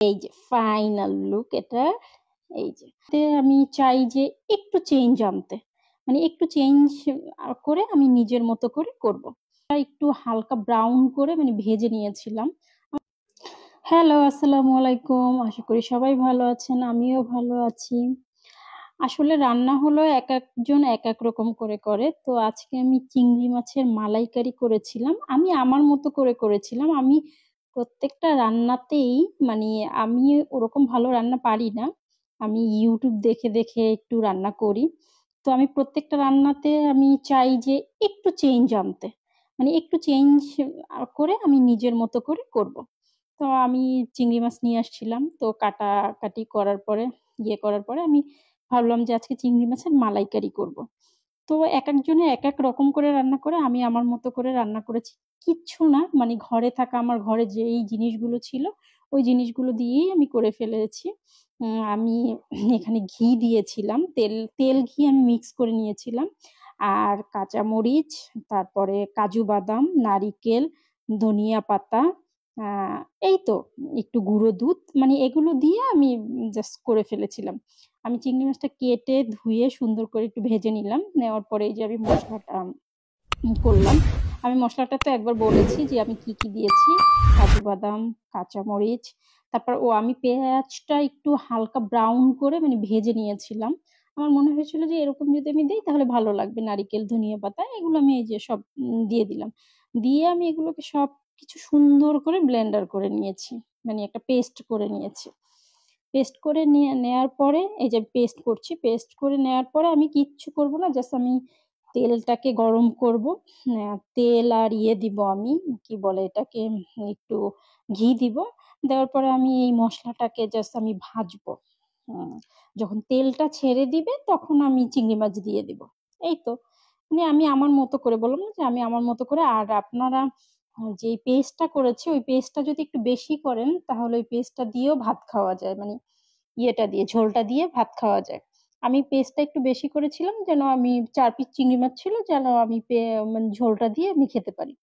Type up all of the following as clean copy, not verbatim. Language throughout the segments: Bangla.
এই যে ফাইনাল লুক এটা। এই যে আমি চাই যে একটু চেঞ্জ আনতে, মানে একটু চেঞ্জ করে আমি নিজের মতো করে করব। একটু হালকা ব্রাউন করে মানে ভেজে নিয়েছিলাম। হ্যালো, আসসালামু আলাইকুম। আশা করি সবাই ভালো আছেন, আমিও ভালো আছি। আসলে রান্না হলো এক একজন এক এক রকম করে করে। তো আজকে আমি চিংড়ি মাছের মালাইকারি করেছিলাম। আমি আমার মতো করে করেছিলাম। আমি প্রত্যেকটা রান্নাতেই মানে আমি ওরকম ভালো রান্না পারি না। আমি ইউটিউব দেখে দেখে একটু রান্না করি। তো আমি প্রত্যেকটা রান্নাতে আমি চাই যে একটু চেঞ্জ আনতে, মানে একটু চেঞ্জ করে আমি নিজের মতো করে করব। তো আমি চিংড়ি মাছ নিয়ে আসছিলাম, তো কাটাকাটি করার পরে করার পরে আমি ভাবলাম যে আজকে চিংড়ি মাছের মালাইকারি করব। তো এক একজনে এক এক রকম করে রান্না করে, আমি আমার মতো করে রান্না করেছি। কিচ্ছু না, মানে ঘরে থাকা আমার ঘরে যেই জিনিসগুলো ছিল ওই জিনিসগুলো দিয়েই আমি করে ফেলেছি। আমি এখানে ঘি দিয়েছিলাম, তেল তেল ঘি আমি মিক্স করে নিয়েছিলাম। আর কাঁচামরিচ, তারপরে কাজু বাদাম, নারিকেল, ধনিয়া পাতা, এই তো একটু গুঁড়ো দুধ, মানে এগুলো দিয়ে আমি জাস্ট করে ফেলেছিলাম। আমি চিংড়ি মাছটা কেটে ধুয়ে সুন্দর করে একটু ভেজে নিলাম। নেওয়ার পরে এই যে আমি মশলাটা করলাম। আমি মশলাটা তো একবার বলেছি যে আমি কি কি দিয়েছি। কাজু বাদাম, কাঁচামরিচ, তারপর আমি পেঁয়াজটা একটু হালকা ব্রাউন করে মানে ভেজে নিয়েছিলাম। আমার মনে হয়েছিল যে এরকম যদি আমি দিই তাহলে ভালো লাগবে। নারিকেল, ধনিয়া পাতা এগুলো আমি এই যে সব দিয়ে দিলাম। দিয়ে আমি এগুলোকে সব কিছু সুন্দর করে ব্লেন্ডার করে নিয়েছি, মানে একটা পেস্ট করে নিয়েছি। পেস্ট করে নিয়ে নেওয়ার পরে এই যে পেস্ট করছি, পেস্ট করে নেওয়ার পরে আমি কিচ্ছু করব না, জাস্ট আমি তেলটাকে গরম করব। তেল আর দিব, আমি কি বলে এটাকে, একটু ঘি দিব। দেওয়ার পরে আমি এই মশলাটাকে জাস্ট আমি ভাজবো। উম, যখন তেলটা ছেড়ে দিবে তখন আমি চিংড়ি মাছ দিয়ে দিব। এই তো, মানে আমি আমার মতো করে বললাম না যে আমি আমার মতো করে। আর আপনারা যে পেস্টটা করেছি ওই পেস্টটা যদি একটু বেশি করেন তাহলে ওই পেস্টটা দিয়েও ভাত খাওয়া যায়, মানে ইয়েটা দিয়ে, ঝোলটা দিয়ে ভাত খাওয়া যায়। আমি পেস্টটা একটু বেশি করেছিলাম যেন আমি 4 পিস চিংড়ি মাছ ছিল, যেন আমি মানে ঝোলটা দিয়ে আমি খেতে পারি।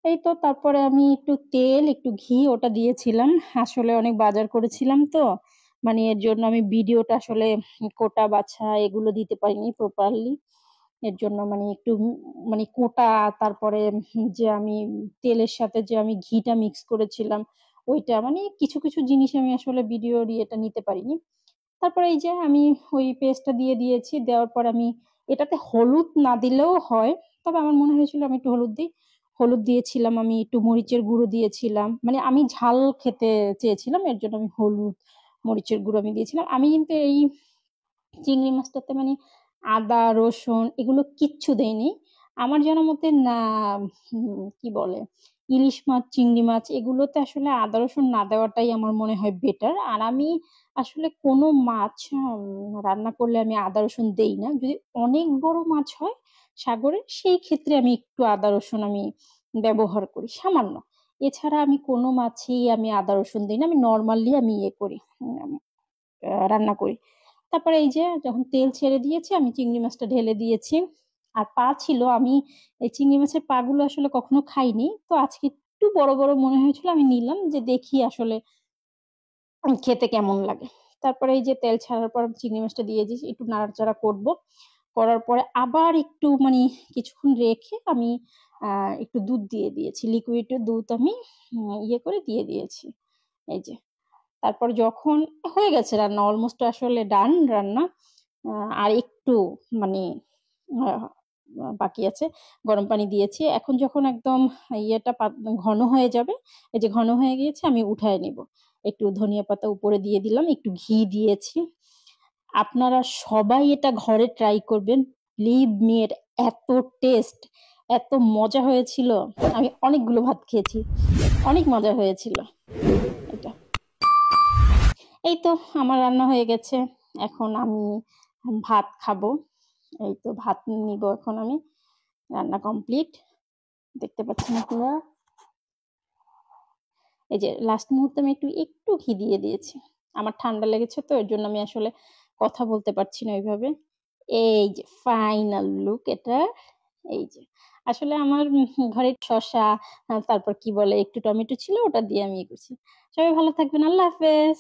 এই তো, তারপরে আমি একটু তেল একটু ঘি ওটা দিয়েছিলাম। আসলে অনেক বাজার করেছিলাম তো, মানে এর জন্য আমি ভিডিওটা আসলে কোটা বাছা এগুলো দিতে পারিনি প্রপারলি। এর জন্য মানে একটু মানে কোটা, তারপরে যে আমি তেলের সাথে যে আমি ঘিটা মিক্স করেছিলাম ওইটা, মানে কিছু কিছু জিনিস আমি আসলে ভিডিওর ইয়েটা নিতে পারিনি। তারপরে এই যে আমি ওই পেস্টটা দিয়ে দিয়েছি। দেওয়ার পর আমি এটাতে হলুদ না দিলেও হয়, তবে আমার মনে হয়েছিল আমি একটু হলুদ দিই। হলুদ দিয়েছিলাম, আমি একটু মরিচের গুঁড়ো দিয়েছিলাম, মানে আমি ঝাল খেতে চেয়েছিলাম এর জন্য আমি হলুদ মরিচের গুঁড়ো আমি দিয়েছিলাম। আমি কিন্তু এই চিংড়ি মাছটাতে মানে আদা রসুন এগুলো কিচ্ছু দেয়নি আমার জানা মতে না। কি বলে, ইলিশ মাছ, চিংড়ি মাছ এগুলোতে আসলে আদা রসুন না দেওয়াটাই আমার মনে হয় বেটার। আর আমি আসলে কোনো মাছ রান্না করলে আমি আদা রসুন দেই না। যদি অনেক বড় মাছ হয় সাগরে, সেই ক্ষেত্রে আমি একটু আদা রসুন আমি ব্যবহার করি সামান্য। এছাড়া আমি কোনো মাছেই আমি আদা রসুন দিই না, আমি নর্মালি আমি করি, রান্না করি। তারপরে এই যে যখন তেল ছেড়ে দিয়েছে আমি চিংড়ি মাছটা ঢেলে দিয়েছি। আর পা ছিল, আমি এই চিংড়ি মাছের পা গুলো আসলে কখনো খাইনি, তো আজকে একটু বড় বড় মনে হয়েছিল, আমি নিলাম যে দেখি আসলে খেতে কেমন লাগে। তারপরে এই যে তেল ছাড়ার পর চিংড়ি মাছটা দিয়ে দিয়েছি, একটু নাড়াচাড়া করব। করার পরে আবার একটু মানে কিছুক্ষণ রেখে আমি একটু দুধ দিয়ে দিয়েছি, লিকুইড দুধ আমি করে দিয়ে দিয়েছি। এই যে তারপর যখন হয়ে গেছে রান্না, অলমোস্ট আসলে ডান রান্না। আর একটু মানে আহ, বাকি আছে। গরম পানি দিয়েছি, এখন যখন একদম ঘন হয়ে যাবে, এই যে ঘন হয়ে গিয়েছে, আমি উঠায় নিব। একটু ধনিয়া পাতা উপরে দিয়ে দিলাম, একটু ঘি দিয়েছি। আপনারা সবাই এটা ঘরে ট্রাই করবেন, লিভ মি, এর এত টেস্ট, এত মজা হয়েছিল। আমি অনেকগুলো ভাত খেয়েছি, অনেক মজা হয়েছিল এটা। এই তো আমার রান্না হয়ে গেছে, এখন আমি ভাত খাবো। এই তো ভাত নিব এখন আমি, রান্না কমপ্লিট, দেখতে পাচ্ছেন আপনারা। এই যে লাস্ট মুহূর্তে আমি একটু একটু ঘি দিয়ে দিয়েছি। আমার ঠান্ডা লেগেছে তো এর জন্য আমি আসলে কথা বলতে পারছি না ওইভাবে। এই যে ফাইনাল লুক এটা। এই যে আসলে আমার ঘরে শসা, তারপর কি বলে একটু টমেটো ছিল, ওটা দিয়ে আমি করছি। সবাই ভালো থাকবেন, আল্লাহ হাফেজ।